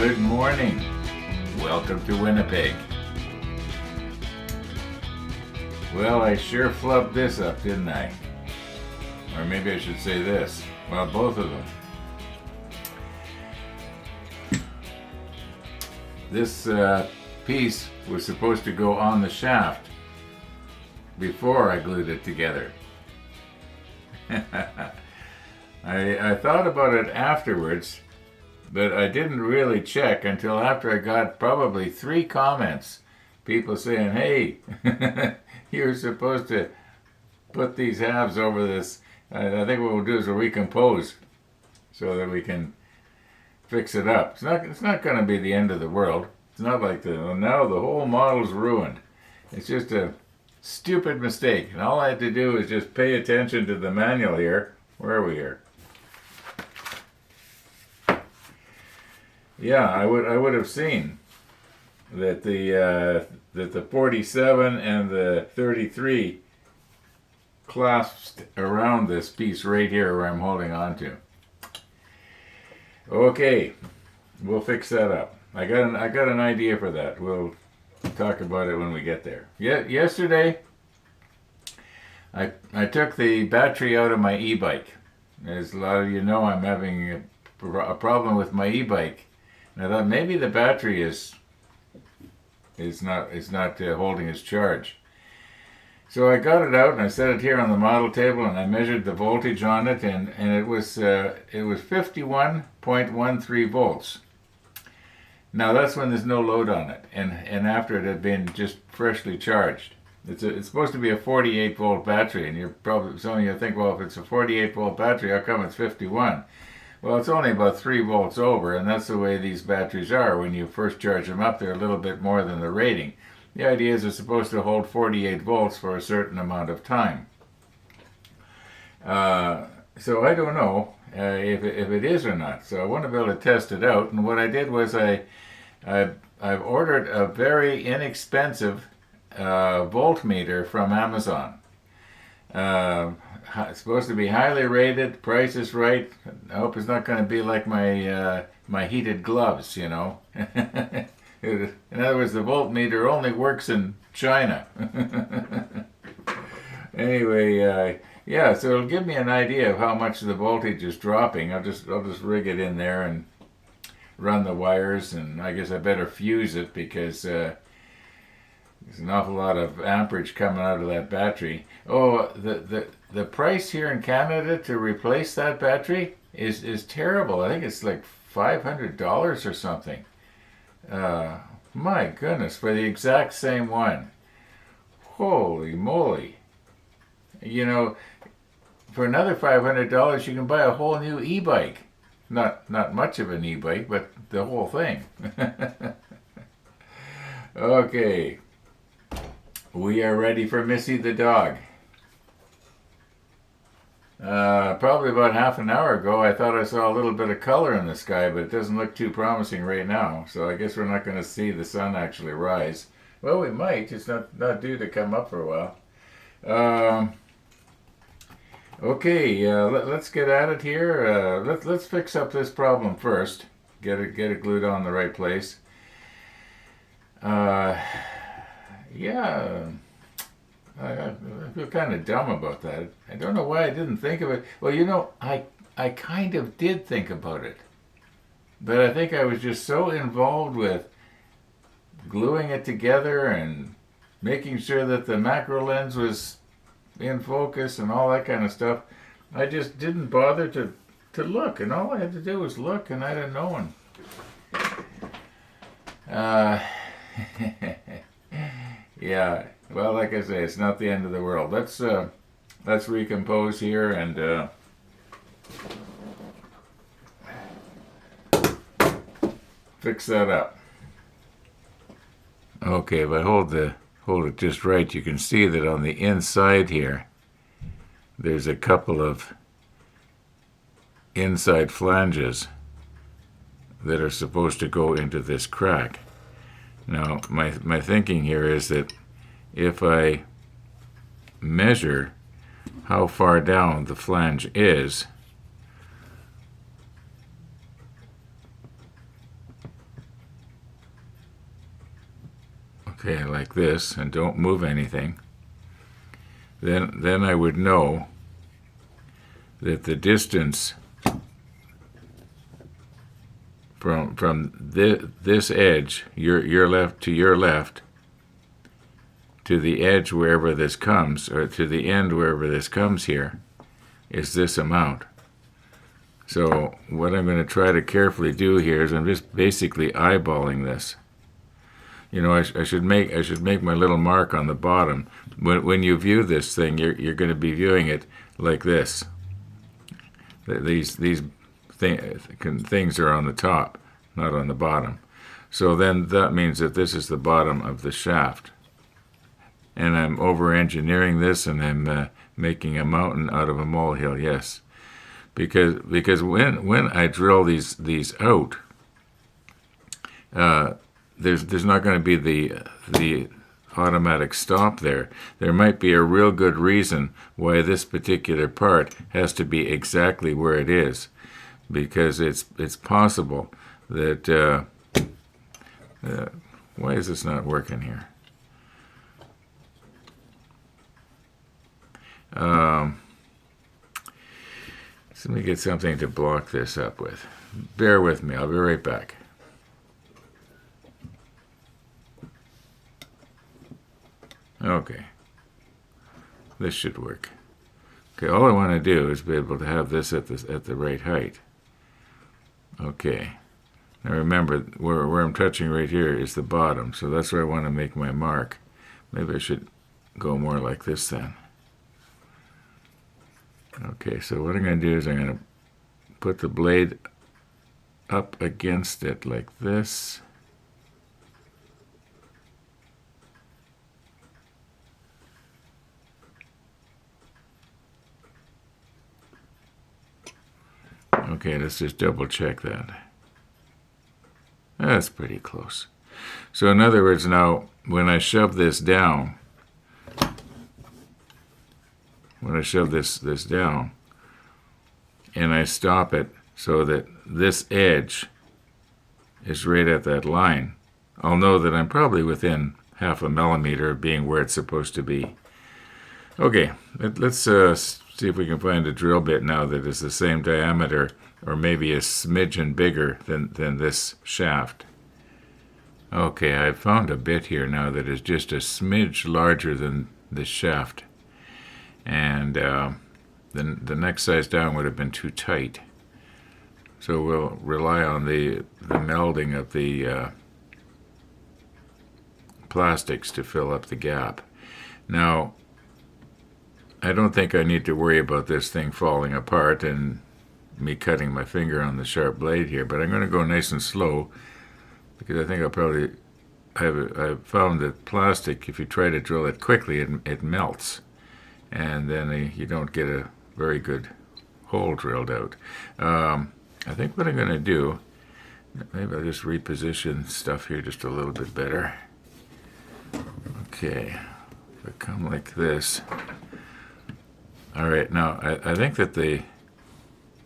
Good morning. Welcome to Winnipeg. Well, I sure flubbed this up, didn't I? Or maybe I should say this. Well, both of them. This piece was supposed to go on the shaft before I glued it together. I thought about it afterwards, but I didn't really check until after I got probably 3 comments. People saying, hey, you're supposed to put these halves over this. I think what we'll do is we'll recompose so that we can fix it up. It's not going to be the end of the world. It's not like now the whole model's ruined. It's just a stupid mistake. And all I had to do is just pay attention to the manual here. Where are we here? Yeah, I would have seen that the 47 and the 33 clasped around this piece right here where I'm holding on to. Okay, we'll fix that up. I got an idea for that. We'll talk about it when we get there. Yesterday, I took the battery out of my e-bike. As a lot of you know, I'm having a problem with my e-bike. And I thought maybe the battery is not holding its charge. So I got it out and I set it here on the model table and I measured the voltage on it, and it was 51.13 volts. Now that's when there's no load on it, and after it had been just freshly charged. It's supposed to be a 48 volt battery, and you're probably some of you think, well, if it's a 48 volt battery, how come it's 51? Well, it's only about 3 volts over, and that's the way these batteries are. When you first charge them up, they're a little bit more than the rating. The idea is they're supposed to hold 48 volts for a certain amount of time. So I don't know if it is or not. So I want to be able to test it out. And what I did was I've ordered a very inexpensive voltmeter from Amazon. It's supposed to be highly rated, price is right. I hope it's not going to be like my heated gloves, you know. In other words, the voltmeter only works in China. Anyway, yeah, so it'll give me an idea of how much the voltage is dropping. I'll just rig it in there and run the wires, and I guess I better fuse it because there's an awful lot of amperage coming out of that battery. Oh, the price here in Canada to replace that battery is terrible. I think it's like $500 or something. My goodness, for the exact same one. Holy moly. You know, for another $500 you can buy a whole new e-bike. Not much of an e-bike, but the whole thing. Okay. We are ready for Missy the dog. Probably about half an hour ago, I thought I saw a little bit of color in the sky, but it doesn't look too promising right now. So I guess we're not going to see the sun actually rise. Well, we might. It's not due to come up for a while. Okay, let's get at it here. Let's fix up this problem first. Get it glued on the right place. Yeah, I feel kind of dumb about that. I don't know why I didn't think of it. Well, you know, I kind of did think about it. But I think I was just so involved with gluing it together and making sure that the macro lens was in focus and all that kind of stuff. I just didn't bother to look. And all I had to do was look, and I'd have known. Yeah, well, like I say, it's not the end of the world. Let's recompose here and fix that up. Okay, if I hold it just right, you can see that on the inside here, there's a couple of inside flanges that are supposed to go into this crack. Now, my thinking here is that if I measure how far down the flange is, Okay, like this, and don't move anything. Then I would know that the distance from this edge, your left to your left, to the edge wherever this comes, or to the end wherever this comes here, is this amount. So what I'm going to try to carefully do here is I'm just basically eyeballing this. You know, I should make my little mark on the bottom. When you view this thing, you're going to be viewing it like this. These things are on the top, not on the bottom. So then that means that this is the bottom of the shaft. And I'm over-engineering this, and I'm making a mountain out of a molehill, yes. Because when I drill these out, there's not going to be the automatic stop there. There might be a real good reason why this particular part has to be exactly where it is, because it's possible that why is this not working here? So let me get something to block this up with. Bear with me. I'll be right back. Okay. This should work. Okay, all I want to do is be able to have this at the right height. Okay. Now remember, where I'm touching right here is the bottom, so that's where I want to make my mark. Maybe I should go more like this then. Okay, so what I'm going to do is I'm going to put the blade up against it like this. Okay, let's just double check that. That's pretty close. So in other words, now when I shove this down, this down, and I stop it so that this edge is right at that line, I'll know that I'm probably within 0.5 millimeter of being where it's supposed to be. Okay, let's see if we can find a drill bit now that is the same diameter or maybe a smidgen bigger than this shaft. Okay, I've found a bit here now that is just a smidge larger than this shaft. And the next size down would have been too tight. So we'll rely on the melding of the plastics to fill up the gap. Now, I don't think I need to worry about this thing falling apart and me cutting my finger on the sharp blade here, but I'm going to go nice and slow because I think I've found that plastic, if you try to drill it quickly, it melts. And then you don't get a very good hole drilled out. I think what I'm going to do, maybe I'll just reposition stuff here just a little bit better. Okay, if I come like this. All right, now I think that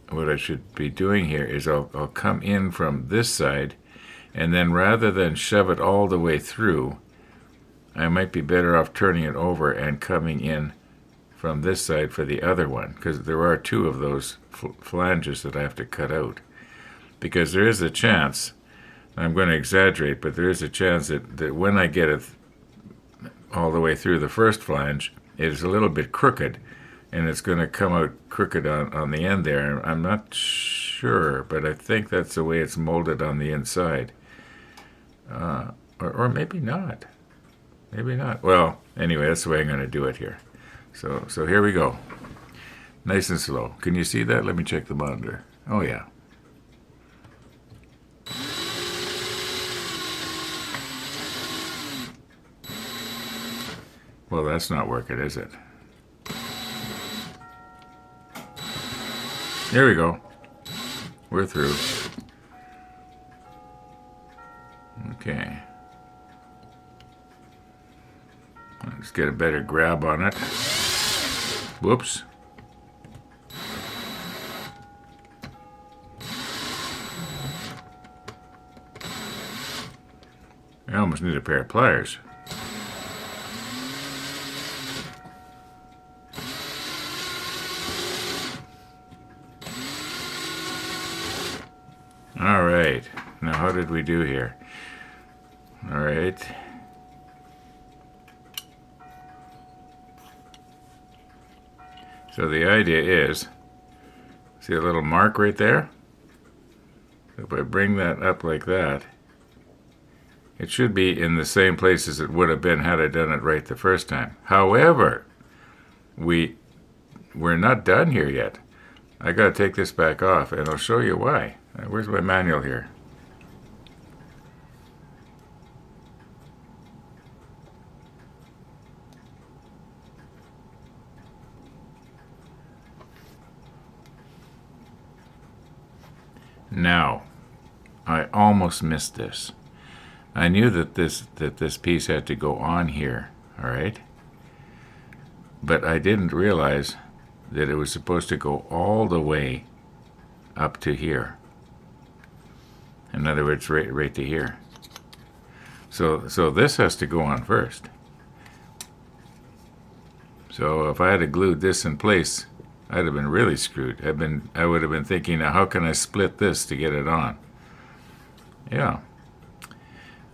what I should be doing here is I'll come in from this side, and then rather than shove it all the way through, I might be better off turning it over and coming in from this side for the other one, because there are two of those flanges that I have to cut out. Because there is a chance, I'm going to exaggerate, but there is a chance that when I get it all the way through the first flange, it is a little bit crooked, and it's going to come out crooked on the end there. I'm not sure, but I think that's the way it's molded on the inside. Or maybe not. Maybe not. Well, anyway, that's the way I'm going to do it here. So here we go. Nice and slow. Can you see that? Let me check the monitor. Oh, yeah. Well, that's not working, is it? Here we go. We're through. Okay. Let's get a better grab on it. Whoops. I almost need a pair of pliers. right. Now, how did we do here? All right. So the idea is, see a little mark right there? If I bring that up like that, it should be in the same place as it would have been had I done it right the first time. However, we're not done here yet. I got to take this back off, and I'll show you why. Where's my manual here? Now, I almost missed this. I knew that this piece had to go on here, all right? But I didn't realize that it was supposed to go all the way up to here. In other words, right to here. So this has to go on first. So if I had glued this in place, I'd have been really screwed. I would have been thinking, now how can I split this to get it on? Yeah.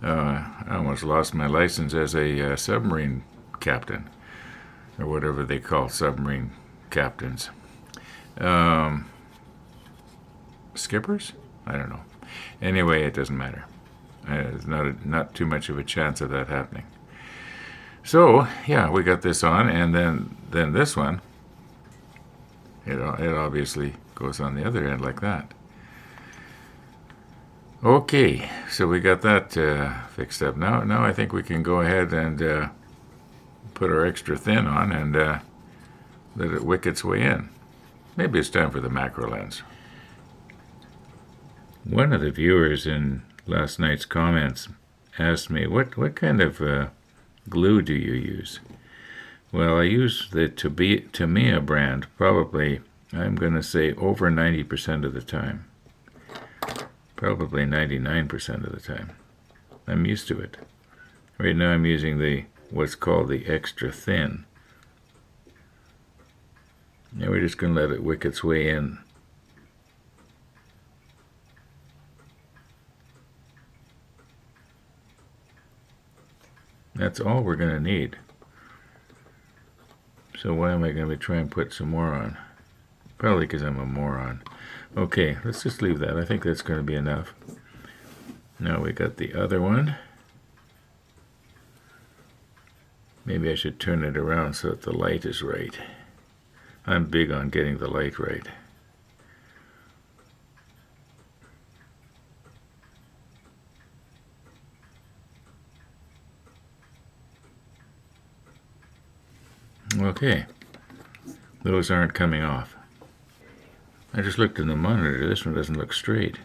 I almost lost my license as a submarine captain, or whatever they call submarine captains. Skippers? I don't know. Anyway, it doesn't matter. There's not too much of a chance of that happening. So, yeah, we got this on, and then this one, it obviously goes on the other end like that. Okay, so we got that fixed up. Now I think we can go ahead and put our extra thin on and let it wick its way in. Maybe it's time for the macro lens. One of the viewers in last night's comments asked me, what kind of glue do you use? Well, I use the Tamiya brand, probably, I'm going to say, over 90% of the time. Probably 99% of the time. I'm used to it. Right now I'm using what's called the extra thin. Now we're just going to let it wick its way in. That's all we're going to need. So why am I going to try and put some more on? Probably because I'm a moron. Okay, let's just leave that. I think that's going to be enough. Now we got the other one. Maybe I should turn it around so that the light is right. I'm big on getting the light right. Okay, those aren't coming off. I just looked in the monitor. This one doesn't look straight.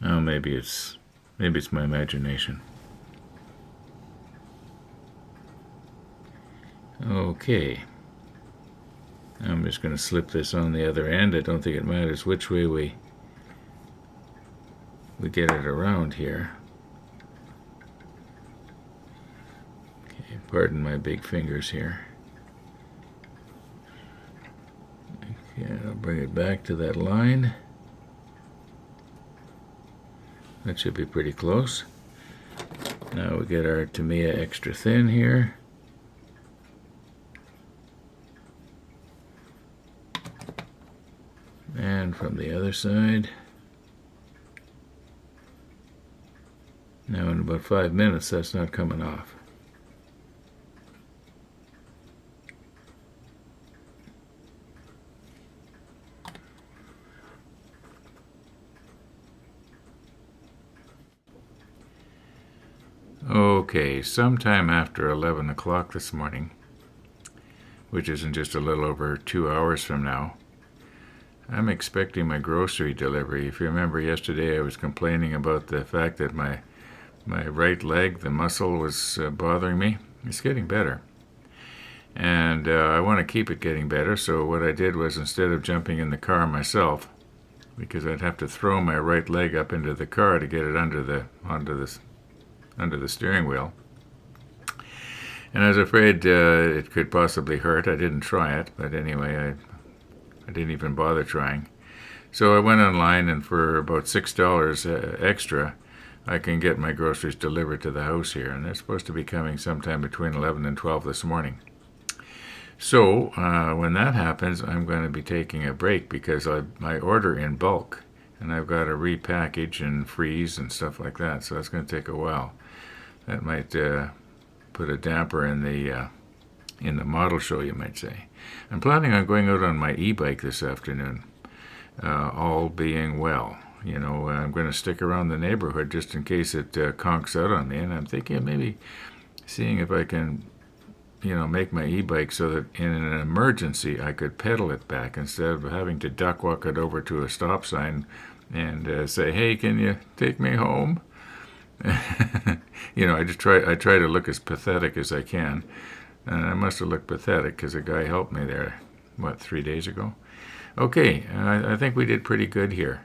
Oh, maybe it's my imagination. Okay. I'm just going to slip this on the other end. I don't think it matters which way we get it around here. Okay, pardon my big fingers here. Okay, I'll bring it back to that line. That should be pretty close. Now we get our Tamiya extra thin here. And from the other side. Now in about 5 minutes that's not coming off. Okay, sometime after 11 o'clock this morning, which isn't just a little over 2 hours from now, I'm expecting my grocery delivery. If you remember yesterday, I was complaining about the fact that my right leg, the muscle, was bothering me. It's getting better. And I want to keep it getting better, so what I did was, instead of jumping in the car myself, because I'd have to throw my right leg up into the car to get it onto the steering wheel, And I was afraid it could possibly hurt. I didn't try it, but anyway, I didn't even bother trying. So I went online, and for about $6 extra, I can get my groceries delivered to the house here, and they're supposed to be coming sometime between 11 and 12 this morning. So when that happens, I'm going to be taking a break because I order in bulk, and I've got to repackage and freeze and stuff like that, so that's going to take a while. That might put a damper in the model show, you might say. I'm planning on going out on my e-bike this afternoon, all being well. You know, I'm going to stick around the neighborhood just in case it conks out on me, and I'm thinking of maybe seeing if I can, you know, make my e-bike so that in an emergency I could pedal it back instead of having to duck walk it over to a stop sign and say, "Hey, can you take me home?" You know, I try to look as pathetic as I can, and I must have looked pathetic because a guy helped me there, 3 days ago? Okay, I think we did pretty good here.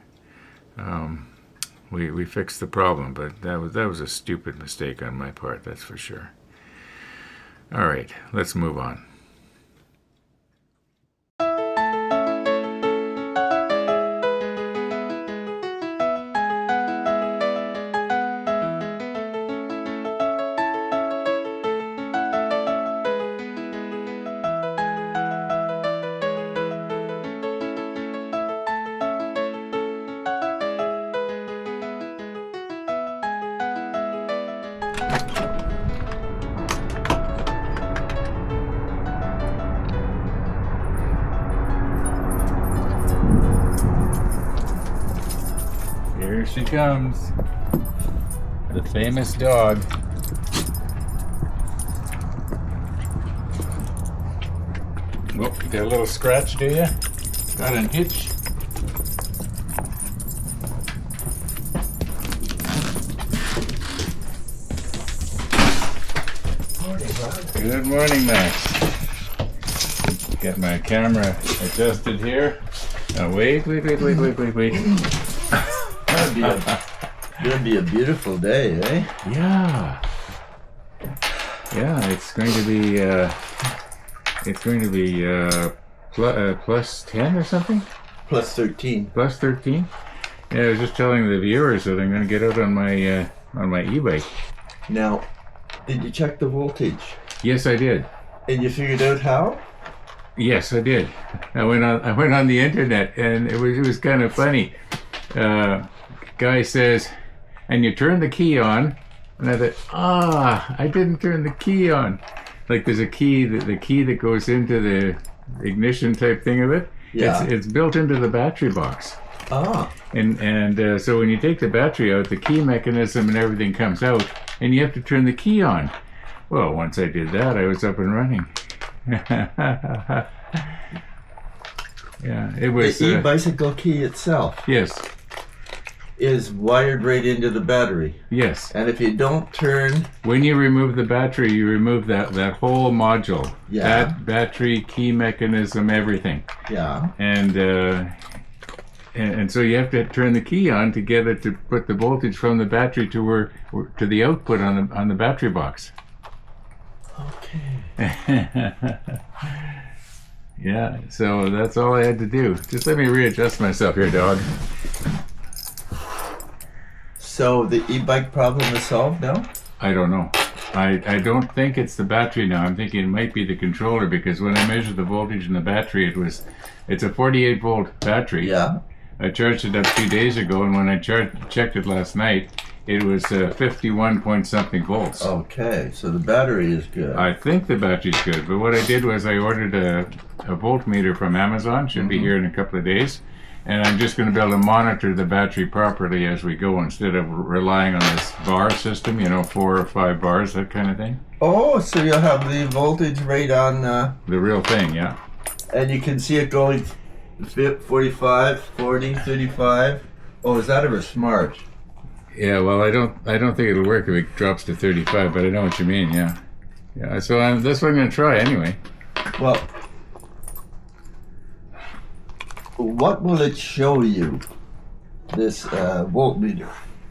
We fixed the problem, but that was a stupid mistake on my part, that's for sure. All right, let's move on. Here she comes, the famous dog. Oh, got a little scratch, do you? Got an itch? Good morning, Max. Get my camera adjusted here. Now wait. Gonna be a beautiful day, eh? Yeah, it's going to be plus 10 or something. Plus 13. Plus 13. Yeah, I was just telling the viewers that I'm going to get out on my e-bike. Now, did you check the voltage? Yes, I did. And you figured out how? Yes, I did. I went on the internet, and it was kind of funny. Guy says, and you turn the key on, and I thought, I didn't turn the key on. Like there's a key, the key that goes into the ignition type thing of it. Yeah. It's built into the battery box. Ah. And so when you take the battery out, the key mechanism and everything comes out, and you have to turn the key on. Well, once I did that, I was up and running. Yeah, it was. The e-bicycle key itself. Yes. Is wired right into the battery. Yes. And if you don't turn... When you remove the battery, you remove that whole module. Yeah. That battery, key mechanism, everything. Yeah. And so you have to turn the key on to get it to put the voltage from the battery to the output on the battery box. Okay. Yeah, so that's all I had to do. Just let me readjust myself here, dog. So the e-bike problem is solved now? I don't know. I don't think it's the battery now. I'm thinking it might be the controller, because when I measured the voltage in the battery, it's a 48 volt battery. Yeah. I charged it up 2 days ago, and when I checked it last night, it was 51 point something volts. Okay, so the battery is good. I think the battery's good, but what I did was I ordered a voltmeter from Amazon. Should be here in a couple of days. And I'm just going to be able to monitor the battery properly as we go, instead of relying on this bar system, 4 or 5 bars, that kind of thing. Oh, so you'll have the voltage right on... the real thing, yeah. And you can see it going 45, 40, 35. Oh, is that ever smart? Yeah, well, I don't think it'll work if it drops to 35, but I know what you mean, yeah. Yeah, so that's what I'm going to try anyway. Well, what will it show you, this voltmeter?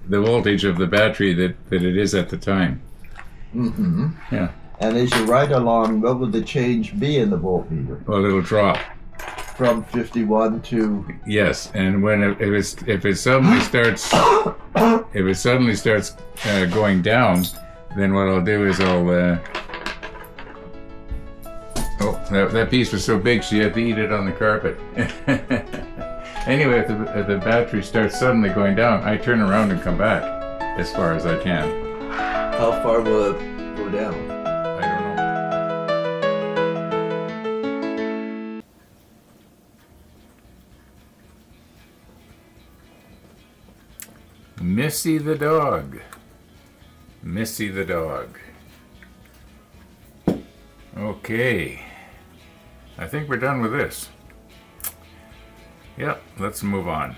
The voltage of the battery that it is at the time. Mm-hmm. Yeah. And as you ride along, what would the change be in the voltmeter? A little drop. From 51 to... Yes, and when if it suddenly starts going down, then what I'll do is I'll oh, that piece was so big she had to eat it on the carpet. Anyway, if the battery starts suddenly going down, I turn around and come back as far as I can. How far will it go down? I don't know. Missy the dog. Missy the dog. Okay. I think we're done with this. Yep, let's move on.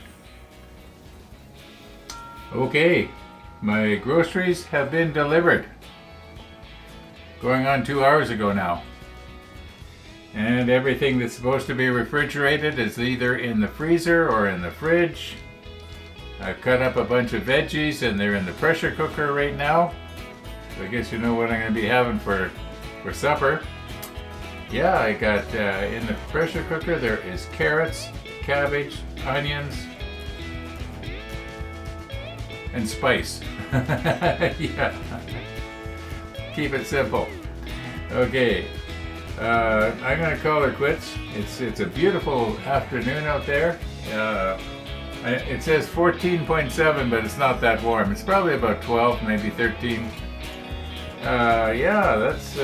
Okay, my groceries have been delivered. Going on 2 hours ago now. And everything that's supposed to be refrigerated is either in the freezer or in the fridge. I've cut up a bunch of veggies and they're in the pressure cooker right now. So I guess you know what I'm going to be having for supper. Yeah, I got in the pressure cooker there is carrots, cabbage, onions, and spice. Yeah. Keep it simple. Okay. I'm going to call her quits. It's a beautiful afternoon out there. It says 14.7, but it's not that warm. It's probably about 12, maybe 13. Yeah, that's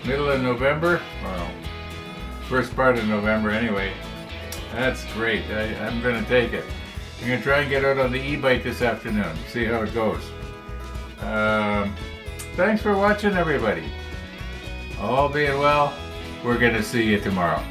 middle of November. Well, first part of November anyway. That's great. I'm going to take it. I'm going to try and get out on the e-bike this afternoon. See how it goes. Thanks for watching, everybody. All being well, we're going to see you tomorrow.